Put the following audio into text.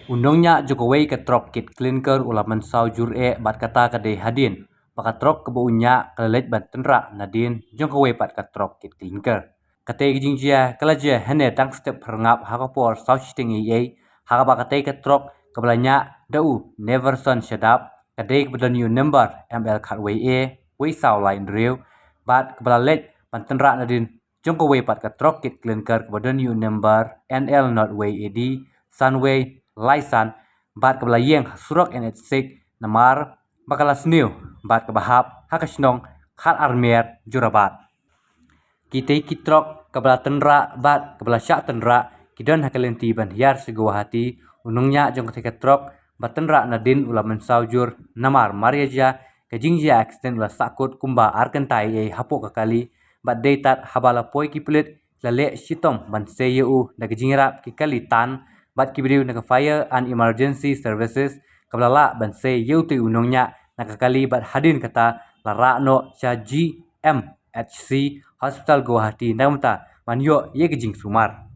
Undongnya Kawei ke trok kit klinker ulah Mynsaw jur'e bat kata kadai hadin. Baka trok ke baunya kelelet bat Tynrah nadin Kawei bat ke trok kit klinker. Katai gijingjia kalaja hene tang step perngap Hapoh saw chiting ei haka katai ke trok kebelanya dau never son shadap kadai kebelan new number ML Kawei wei saw lain rew bat kebelalet bat Tynrah nadin Kawei bat ke trok kit klinker kebelan new number NL not wei edi sunway laisan bat kebelayeng surok NH6 namar bakalas new bat kebahap hakasnong khat armer jurabat. Kita kitrok kebela Tynrah bat kebela syak Tynrah kidon hakalenti ban hiar seguahati Nongñiah ketika trok bat Tynrah nadin ulah Mynsaw jur namar mariaja kejingjia accident ulah Sahkut kumba arkentai Hapoh kakali bat deitat habala poi kiplit lale sitom ban seyeu na kejingrap kikali tan bat kibriu na fire and emergency services kablala ban seyeu tu Nongñiah na kakali bat hadin kata lara no cha GMHC Hospital Guwahati namta manyo ye kejing sumar.